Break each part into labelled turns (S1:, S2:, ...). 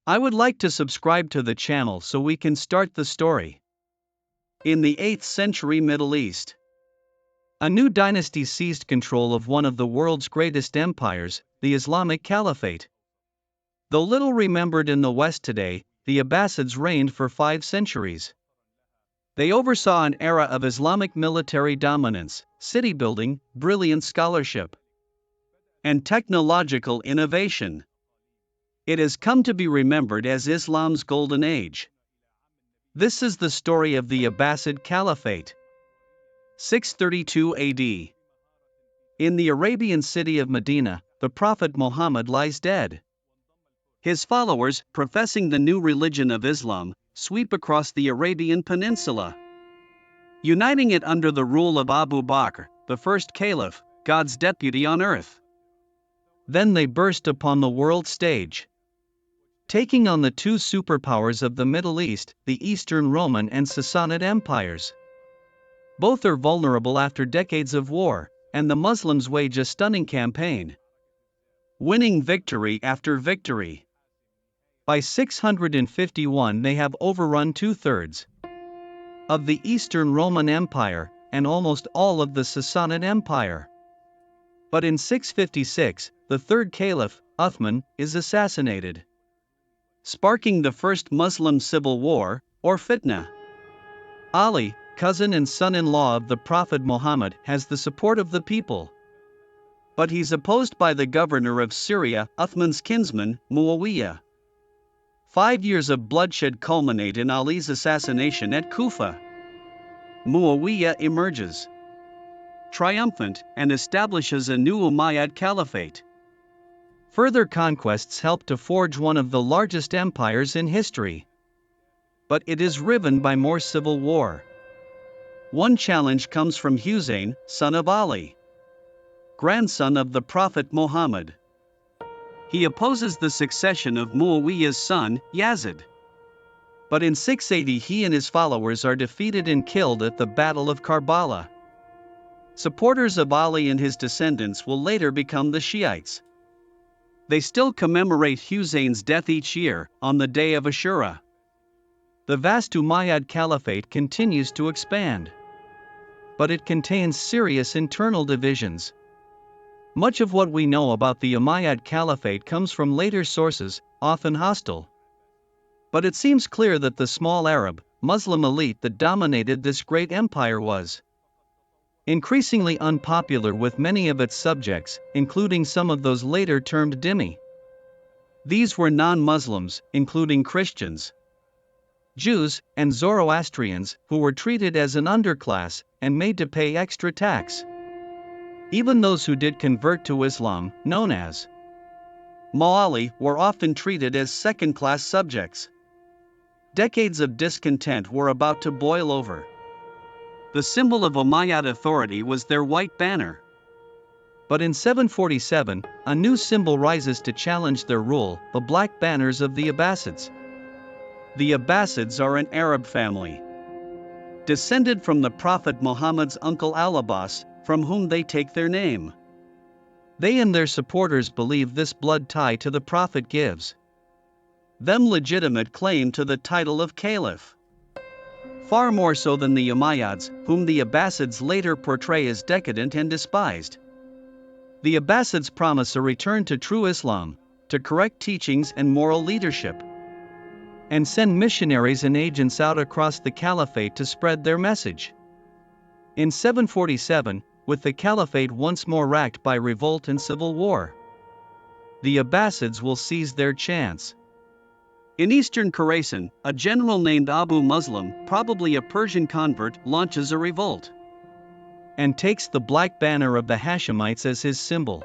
S1: I would like to subscribe to the channel so we can start the story. In the 8th century Middle East, a new dynasty seized control of one of the world's greatest empires, the Islamic Caliphate. Though little remembered in the West today, the Abbasids reigned for 5 centuries. They oversaw an era of Islamic military dominance, city building, brilliant scholarship, and technological innovation. It has come to be remembered as Islam's golden age. This is the story of the Abbasid Caliphate. 632 AD. In the Arabian city of Medina, the Prophet Muhammad lies dead. His followers, professing the new religion of Islam, sweep across the Arabian Peninsula, uniting it under the rule of Abu Bakr, the first caliph, God's deputy on earth. Then they burst upon the world stage, taking on the two superpowers of the Middle East, the Eastern Roman and Sassanid empires. Both are vulnerable after decades of war, and the Muslims wage a stunning campaign, winning victory after victory. By 651 they have overrun 2/3 of the Eastern Roman Empire, and almost all of the Sassanid Empire. But in 656, the third caliph, Uthman, is assassinated, sparking the first Muslim civil war, or fitna. Ali, cousin and son-in-law of the Prophet Muhammad, has the support of the people, but he's opposed by the governor of Syria, Uthman's kinsman, Muawiyah. 5 years of bloodshed culminate in Ali's assassination at Kufa. Muawiyah emerges triumphant and establishes a new Umayyad Caliphate. Further conquests helped to forge one of the largest empires in history, but it is riven by more civil war. One challenge comes from Husayn, son of Ali, grandson of the Prophet Muhammad. He opposes the succession of Muawiyah's son, Yazid. But in 680 he and his followers are defeated and killed at the Battle of Karbala. Supporters of Ali and his descendants will later become the Shiites. They still commemorate Husayn's death each year, on the day of Ashura. The vast Umayyad Caliphate continues to expand, but it contains serious internal divisions. Much of what we know about the Umayyad Caliphate comes from later sources, often hostile. But it seems clear that the small Arab, Muslim elite that dominated this great empire was increasingly unpopular with many of its subjects, including some of those later termed dhimmi. These were non-Muslims, including Christians, Jews, and Zoroastrians, who were treated as an underclass and made to pay extra tax. Even those who did convert to Islam, known as Mawali, were often treated as second-class subjects. Decades of discontent were about to boil over. The symbol of Umayyad authority was their white banner. But in 747, a new symbol rises to challenge their rule, the black banners of the Abbasids. The Abbasids are an Arab family, descended from the Prophet Muhammad's uncle al-Abbas, from whom they take their name. They and their supporters believe this blood tie to the Prophet gives them legitimate claim to the title of caliph, far more so than the Umayyads, whom the Abbasids later portray as decadent and despised. The Abbasids promise a return to true Islam, to correct teachings and moral leadership, and send missionaries and agents out across the caliphate to spread their message. In 747, with the caliphate once more racked by revolt and civil war, the Abbasids will seize their chance. In eastern Khorasan, a general named Abu Muslim, probably a Persian convert, launches a revolt and takes the black banner of the Hashemites as his symbol.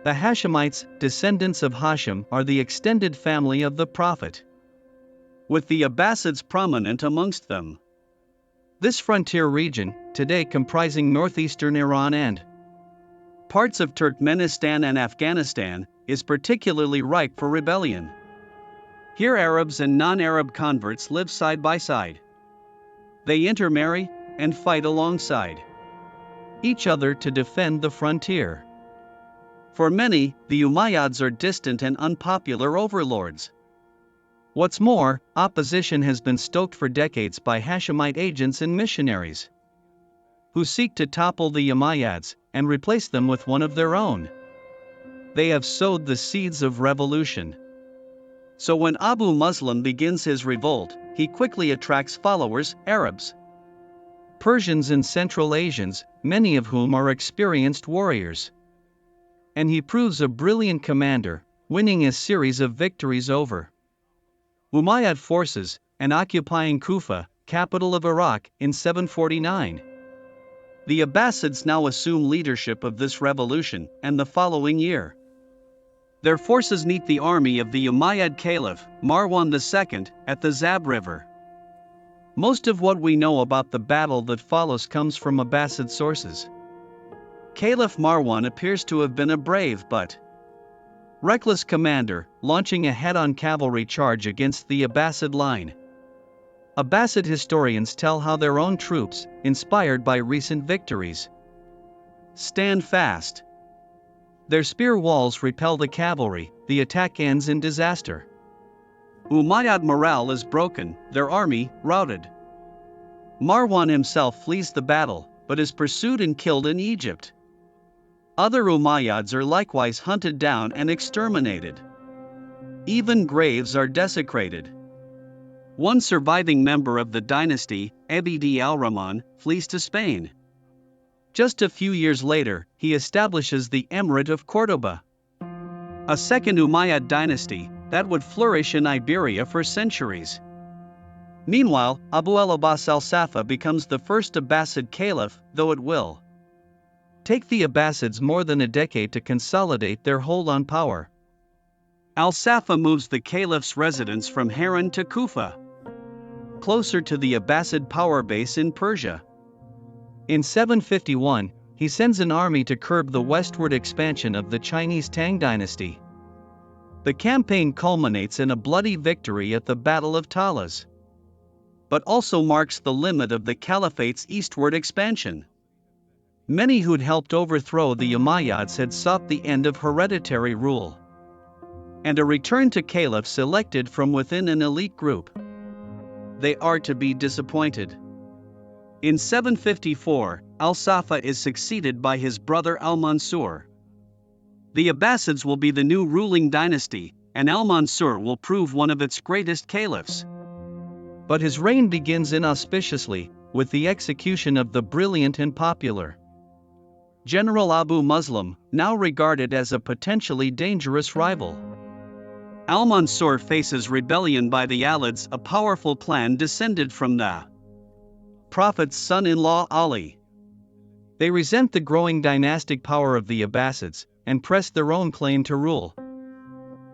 S1: The Hashemites, descendants of Hashim, are the extended family of the Prophet, with the Abbasids prominent amongst them. This frontier region, today comprising northeastern Iran and parts of Turkmenistan and Afghanistan, is particularly ripe for rebellion. Here Arabs and non-Arab converts live side by side. They intermarry and fight alongside each other to defend the frontier. For many, the Umayyads are distant and unpopular overlords. What's more, opposition has been stoked for decades by Hashemite agents and missionaries, who seek to topple the Umayyads and replace them with one of their own. They have sowed the seeds of revolution. So when Abu Muslim begins his revolt, he quickly attracts followers, Arabs, Persians and Central Asians, many of whom are experienced warriors. And he proves a brilliant commander, winning a series of victories over Umayyad forces and occupying Kufa, capital of Iraq, in 749. The Abbasids now assume leadership of this revolution, and the following year, their forces meet the army of the Umayyad Caliph, Marwan II, at the Zab River. Most of what we know about the battle that follows comes from Abbasid sources. Caliph Marwan appears to have been a brave but reckless commander, launching a head-on cavalry charge against the Abbasid line. Abbasid historians tell how their own troops, inspired by recent victories, stand fast. Their spear walls repel the cavalry, the attack ends in disaster. Umayyad morale is broken, their army routed. Marwan himself flees the battle, but is pursued and killed in Egypt. Other Umayyads are likewise hunted down and exterminated. Even graves are desecrated. One surviving member of the dynasty, Abd al-Rahman, flees to Spain. Just a few years later, he establishes the Emirate of Cordoba, a second Umayyad dynasty that would flourish in Iberia for centuries. Meanwhile, Abu al-Abbas al-Safa becomes the first Abbasid caliph, though it will take the Abbasids more than a decade to consolidate their hold on power. Al-Safa moves the caliph's residence from Haran to Kufa, closer to the Abbasid power base in Persia. In 751, he sends an army to curb the westward expansion of the Chinese Tang dynasty. The campaign culminates in a bloody victory at the Battle of Talas, but also marks the limit of the caliphate's eastward expansion. Many who'd helped overthrow the Umayyads had sought the end of hereditary rule and a return to caliphs elected from within an elite group. They are to be disappointed. In 754, al-Safa is succeeded by his brother al-Mansur. The Abbasids will be the new ruling dynasty, and al-Mansur will prove one of its greatest caliphs. But his reign begins inauspiciously, with the execution of the brilliant and popular General Abu Muslim, now regarded as a potentially dangerous rival. Al-Mansur faces rebellion by the Alids, a powerful clan descended from the Prophet's son-in-law Ali. They resent the growing dynastic power of the Abbasids, and press their own claim to rule.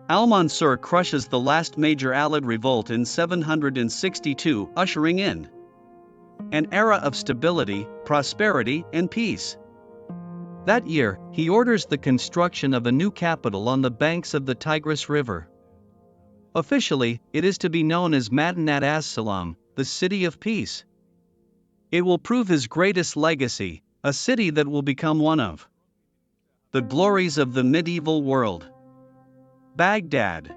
S1: Al-Mansur crushes the last major Alid revolt in 762, ushering in an era of stability, prosperity, and peace. That year, he orders the construction of a new capital on the banks of the Tigris River. Officially, it is to be known as Madinat as-Salam, the City of Peace. It will prove his greatest legacy, a city that will become one of the glories of the medieval world. Baghdad.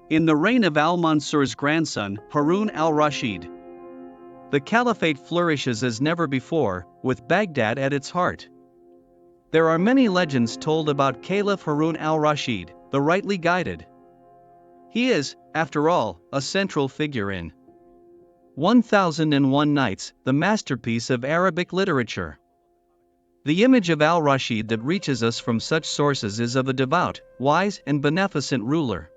S1: In the reign of al-Mansur's grandson, Harun al-Rashid, the caliphate flourishes as never before, with Baghdad at its heart. There are many legends told about Caliph Harun al-Rashid, the rightly guided. He is, after all, a central figure in 1001 Nights, the masterpiece of Arabic literature. The image of al-Rashid that reaches us from such sources is of a devout, wise, and beneficent ruler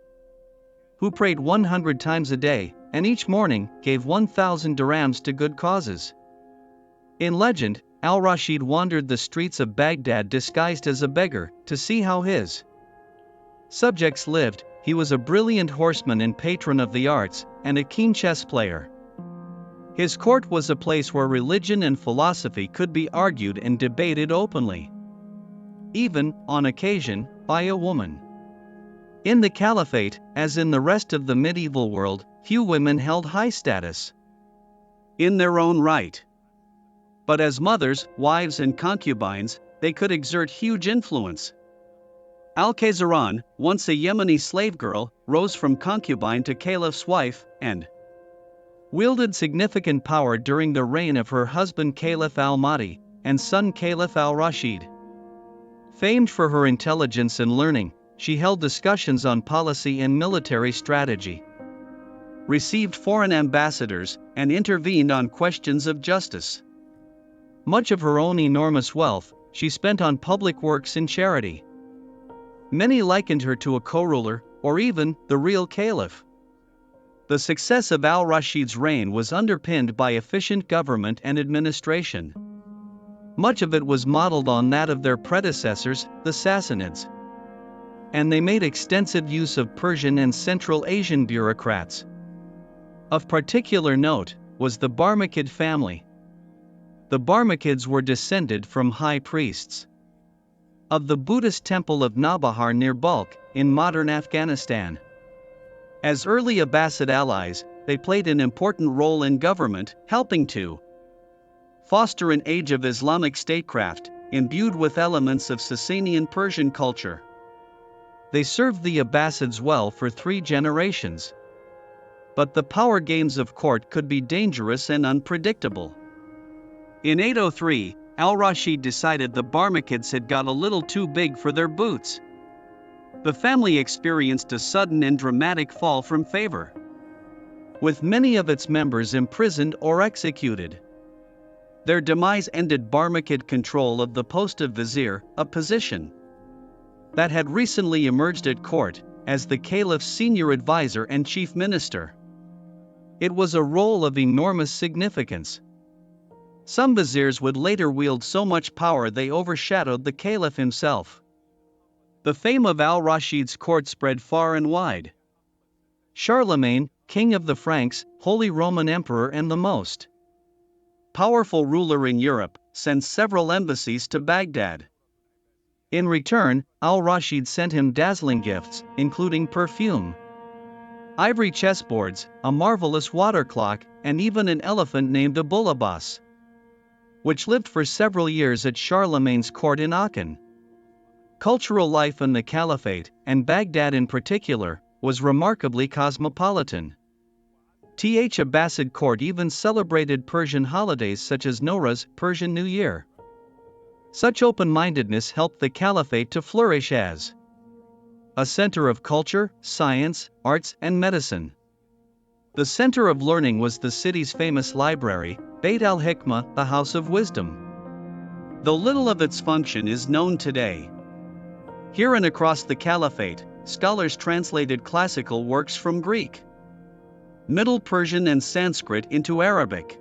S1: who prayed 100 times a day, and each morning gave 1,000 dirhams to good causes. In legend, al-Rashid wandered the streets of Baghdad disguised as a beggar, to see how his subjects lived. He was a brilliant horseman and patron of the arts, and a keen chess player. His court was a place where religion and philosophy could be argued and debated openly, even, on occasion, by a woman. In the caliphate, as in the rest of the medieval world, few women held high status in their own right. But as mothers, wives, and concubines, they could exert huge influence. Al-Khayzaran, once a Yemeni slave girl, rose from concubine to caliph's wife, and wielded significant power during the reign of her husband Caliph al-Mahdi and son Caliph al-Rashid. Famed for her intelligence and learning, she held discussions on policy and military strategy, received foreign ambassadors, and intervened on questions of justice. Much of her own enormous wealth, she spent on public works and charity. Many likened her to a co-ruler, or even the real caliph. The success of al-Rashid's reign was underpinned by efficient government and administration. Much of it was modeled on that of their predecessors, the Sassanids. And they made extensive use of Persian and Central Asian bureaucrats. Of particular note was the Barmakid family. The Barmakids were descended from high priests of the Buddhist temple of Nabahar near Balkh, in modern Afghanistan. As early Abbasid allies, they played an important role in government, helping to foster an age of Islamic statecraft, imbued with elements of Sasanian Persian culture. They served the Abbasids well for 3 generations. But the power games of court could be dangerous and unpredictable. In 803, al-Rashid decided the Barmakids had got a little too big for their boots. The family experienced a sudden and dramatic fall from favor, with many of its members imprisoned or executed. Their demise ended Barmakid control of the post of vizier, a position that had recently emerged at court as the caliph's senior advisor and chief minister. It was a role of enormous significance. Some viziers would later wield so much power they overshadowed the caliph himself. The fame of al-Rashid's court spread far and wide. Charlemagne, king of the Franks, Holy Roman Emperor and the most powerful ruler in Europe, sent several embassies to Baghdad. In return, al-Rashid sent him dazzling gifts, including perfume, ivory chessboards, a marvelous water clock, and even an elephant named Abul Abbas, which lived for several years at Charlemagne's court in Aachen. Cultural life in the Caliphate, and Baghdad in particular, was remarkably cosmopolitan. The Abbasid court even celebrated Persian holidays such as Nowruz, Persian New Year. Such open-mindedness helped the Caliphate to flourish as a center of culture, science, arts, and medicine. The center of learning was the city's famous library, Beit al-Hikmah, the House of Wisdom. Though little of its function is known today. Here and across the Caliphate, scholars translated classical works from Greek, Middle Persian and Sanskrit into Arabic.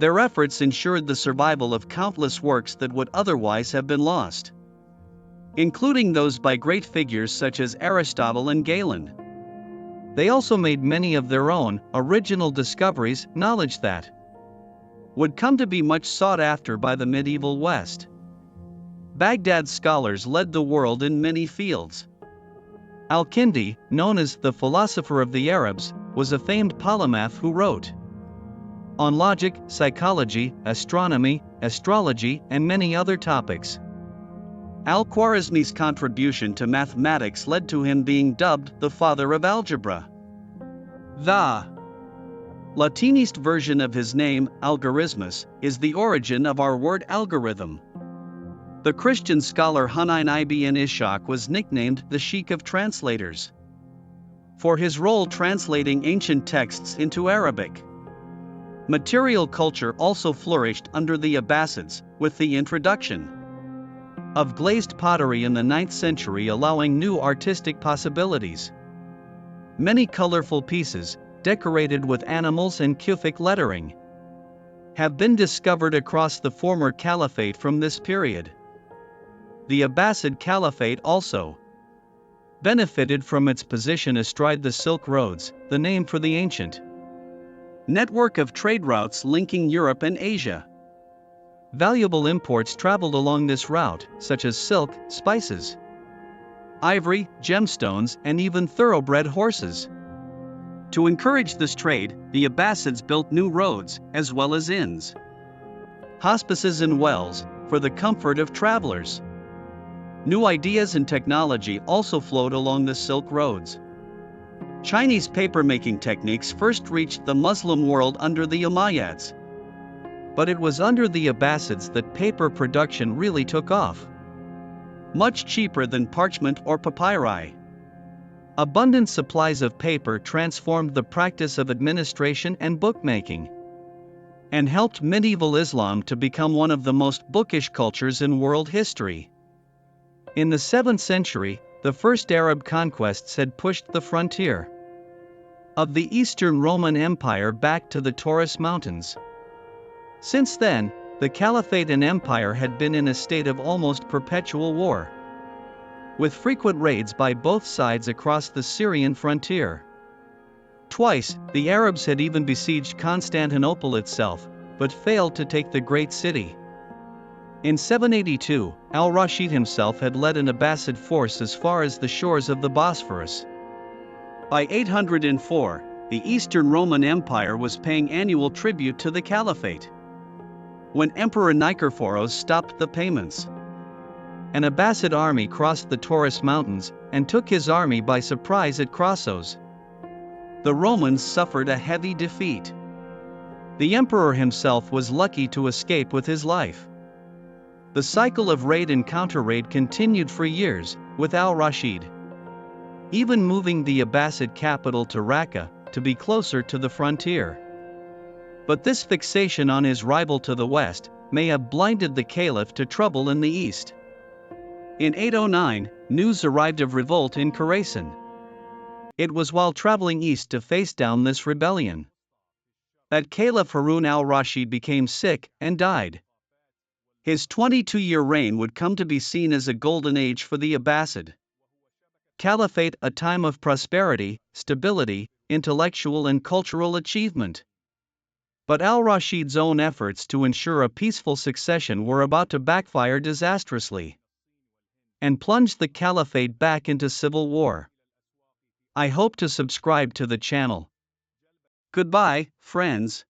S1: Their efforts ensured the survival of countless works that would otherwise have been lost, including those by great figures such as Aristotle and Galen. They also made many of their own, original discoveries, knowledge that would come to be much sought after by the medieval West. Baghdad's scholars led the world in many fields. Al-Kindi, known as the philosopher of the Arabs, was a famed polymath who wrote on logic, psychology, astronomy, astrology, and many other topics. Al-Khwarizmi's contribution to mathematics led to him being dubbed the father of algebra. The Latinized version of his name, algorithmus, is the origin of our word algorithm. The Christian scholar Hunayn ibn Ishaq was nicknamed the Sheikh of Translators for his role translating ancient texts into Arabic. Material culture also flourished under the Abbasids, with the introduction of glazed pottery in the 9th century allowing new artistic possibilities. Many colorful pieces, decorated with animals and Kufic lettering, have been discovered across the former caliphate from this period. The Abbasid Caliphate also benefited from its position astride the Silk Roads, the name for the ancient network of trade routes linking Europe and Asia. Valuable imports traveled along this route, such as silk, spices, ivory, gemstones, and even thoroughbred horses. To encourage this trade, the Abbasids built new roads, as well as inns, hospices and wells, for the comfort of travelers. New ideas and technology also flowed along the Silk Roads. Chinese papermaking techniques first reached the Muslim world under the Umayyads. But it was under the Abbasids that paper production really took off. Much cheaper than parchment or papyri. Abundant supplies of paper transformed the practice of administration and bookmaking, and helped medieval Islam to become one of the most bookish cultures in world history. In the 7th century, the first Arab conquests had pushed the frontier of the Eastern Roman Empire back to the Taurus Mountains. Since then, the Caliphate and Empire had been in a state of almost perpetual war, with frequent raids by both sides across the Syrian frontier. Twice, the Arabs had even besieged Constantinople itself, but failed to take the great city. In 782, al-Rashid himself had led an Abbasid force as far as the shores of the Bosphorus. By 804, the Eastern Roman Empire was paying annual tribute to the Caliphate. When Emperor Nikephoros stopped the payments, an Abbasid army crossed the Taurus Mountains and took his army by surprise at Knossos. The Romans suffered a heavy defeat. The emperor himself was lucky to escape with his life. The cycle of raid and counter-raid continued for years, with al-Rashid even moving the Abbasid capital to Raqqa to be closer to the frontier. But this fixation on his rival to the west may have blinded the caliph to trouble in the east. In 809, news arrived of revolt in Khorasan. It was while traveling east to face down this rebellion that Caliph Harun al-Rashid became sick and died. His 22-year reign would come to be seen as a golden age for the Abbasid Caliphate, a time of prosperity, stability, intellectual and cultural achievement. But al-Rashid's own efforts to ensure a peaceful succession were about to backfire disastrously and plunge the caliphate back into civil war. I hope to subscribe to the channel. Goodbye, friends.